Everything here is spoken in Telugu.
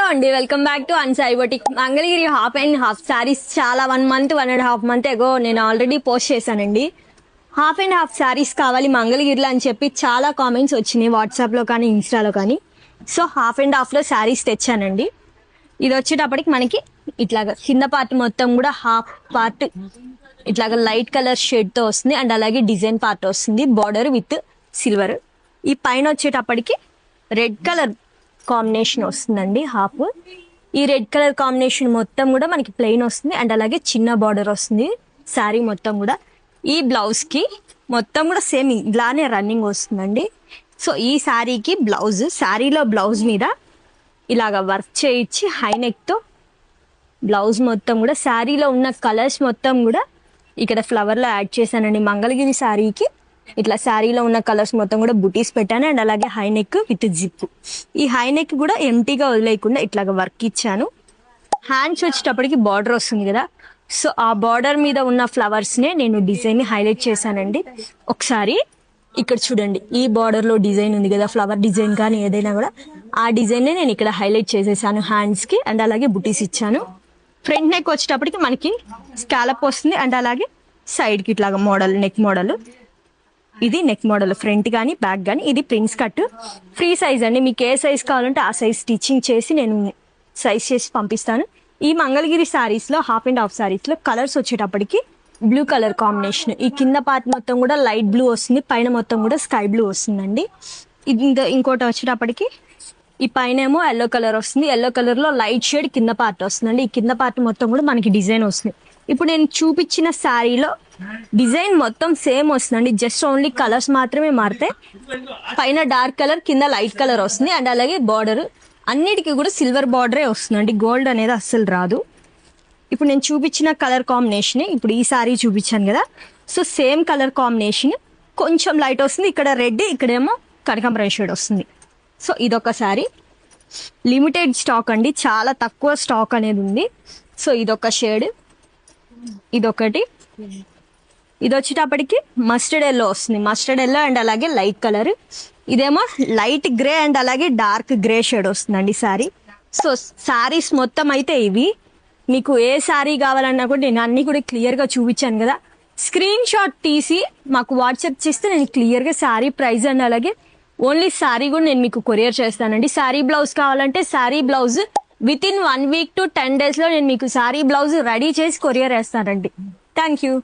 అండి, welcome back to Ansai boutique. Mangalagiri half and half saris చాలా 1.5 months ago నేను ఆల్రెడీ పోస్ట్ చేశానండి. హాఫ్ అండ్ హాఫ్ శారీస్ కావాలి మంగళగిరిలో అని చెప్పి చాలా కామెంట్స్ వచ్చినాయి వాట్సాప్లో కానీ ఇన్స్టాలో కానీ. సో హాఫ్ అండ్ హాఫ్లో శారీస్ తెచ్చానండి. ఇది వచ్చేటప్పటికి మనకి ఇట్లాగా కింద పార్ట్ మొత్తం కూడా హాఫ్ పార్ట్ ఇట్లాగా లైట్ కలర్ షేడ్తో వస్తుంది అండ్ అలాగే డిజైన్ పార్ట్ వస్తుంది, బార్డర్ విత్ సిల్వర్. ఈ పైన వచ్చేటప్పటికి రెడ్ కలర్ కాంబినేషన్ వస్తుందండి హాఫ్. ఈ రెడ్ కలర్ కాంబినేషన్ మొత్తం కూడా మనకి ప్లెయిన్ వస్తుంది అండ్ అలాగే చిన్న బార్డర్ వస్తుంది శారీ మొత్తం కూడా. ఈ బ్లౌజ్ కి మొత్తం కూడా సేమ్ ఇలానే రన్నింగ్ వస్తుందండి. సో ఈ శారీకి బ్లౌజ్, శారీలో బ్లౌజ్ మీద ఇలాగ వర్క్ చేయించి హై నెక్ తో బ్లౌజ్ మొత్తం కూడా శారీలో ఉన్న కలర్స్ మొత్తం కూడా ఇక్కడ ఫ్లవర్ లో యాడ్ చేశానండి. మంగళగిరి శారీకి ఇట్లా శారీలో ఉన్న కలర్స్ మొత్తం కూడా బుటీస్ పెట్టాను అండ్ అలాగే హై నెక్ విత్ జిప్. ఈ హై నెక్ కూడా ఎంటీగా వదిలేయకుండా ఇట్లాగా వర్క్ ఇచ్చాను. హ్యాండ్స్ వచ్చేటప్పటికి బార్డర్ వస్తుంది కదా, సో ఆ బార్డర్ మీద ఉన్న ఫ్లవర్స్ నే నేను డిజైన్ ని హైలైట్ చేశానండి. ఒకసారి ఇక్కడ చూడండి, ఈ బార్డర్ లో డిజైన్ ఉంది కదా, ఫ్లవర్ డిజైన్ కానీ ఏదైనా కూడా ఆ డిజైన్ నే నేను ఇక్కడ హైలైట్ చేసేసాను హ్యాండ్స్ కి అండ్ అలాగే బుటీస్ ఇచ్చాను. ఫ్రంట్ నెక్ వచ్చేటప్పటికి మనకి స్కాలప్ వస్తుంది అండ్ అలాగే సైడ్ కి ఇట్లాగా మోడల్, నెక్ మోడల్. ఇది నెక్ మోడల్, ఫ్రంట్ కానీ బ్యాక్ కానీ. ఇది ప్రిన్స్ కట్, ఫ్రీ సైజ్ అండి. మీకు ఏ సైజ్ కావాలంటే ఆ సైజ్ స్టిచ్చింగ్ చేసి నేను సైజ్ చేసి పంపిస్తాను. ఈ మంగళగిరి శారీస్ లో హాఫ్ అండ్ హాఫ్ శారీస్ లో కలర్స్ వచ్చేటప్పటికి బ్లూ కలర్ కాంబినేషన్. ఈ కింద పార్ట్ మొత్తం కూడా లైట్ బ్లూ వస్తుంది, పైన మొత్తం కూడా స్కై బ్లూ వస్తుందండి. ఇది ఇంకోటి వచ్చేటప్పటికి ఈ పైన ఏమో ఎల్లో కలర్ వస్తుంది, ఎల్లో కలర్ లో లైట్ షేడ్ కింద పార్ట్ వస్తుందండి. ఈ కింద పార్ట్ మొత్తం కూడా మనకి డిజైన్ వస్తుంది. ఇప్పుడు నేను చూపించిన శారీలో డిజైన్ మొత్తం సేమ్ వస్తుందండి, జస్ట్ ఓన్లీ కలర్స్ మాత్రమే మారితే. పైన డార్క్ కలర్, కింద లైట్ కలర్ వస్తుంది అండ్ అలాగే బార్డర్ అన్నిటికీ కూడా సిల్వర్ బార్డరే వస్తుందండి, గోల్డ్ అనేది అస్సలు రాదు. ఇప్పుడు నేను చూపించిన కలర్ కాంబినేషన్, ఇప్పుడు ఈ శారీ చూపించాను కదా, సో సేమ్ కలర్ కాంబినేషన్ కొంచెం లైట్ వస్తుంది. ఇక్కడ రెడ్, ఇక్కడేమో కనకాంబరం షేడ్ వస్తుంది. సో ఇదొక శారీ, లిమిటెడ్ స్టాక్ అండి, చాలా తక్కువ స్టాక్ అనేది ఉంది. సో ఇదొక షేడ్, ఇదొకటి. ఇది వచ్చేటప్పటికి మస్టర్డ్ ఎల్లో వస్తుంది, మస్టర్డ్ ఎల్లో అండ్ అలాగే లైట్ కలర్. ఇదేమో లైట్ గ్రే అండ్ అలాగే డార్క్ గ్రే షేడ్ వస్తుందండి శారీ. సో శారీస్ మొత్తం అయితే ఇవి. మీకు ఏ శారీ కావాలన్నా కూడా నేను అన్ని కూడా క్లియర్గా చూపించాను కదా, స్క్రీన్ షాట్ తీసి మాకు వాట్సాప్ చేస్తే నేను క్లియర్గా శారీ ప్రైస్ అండ్ అలాగే ఓన్లీ శారీ కూడా నేను మీకు కొరియర్ చేస్తానండి. శారీ బ్లౌజ్ కావాలంటే sari blouse with in 1 week to 10 days లో నేను మీకు శారీ బ్లౌజ్ రెడీ చేసి కొరియర్ వేస్తానండి. Thank you.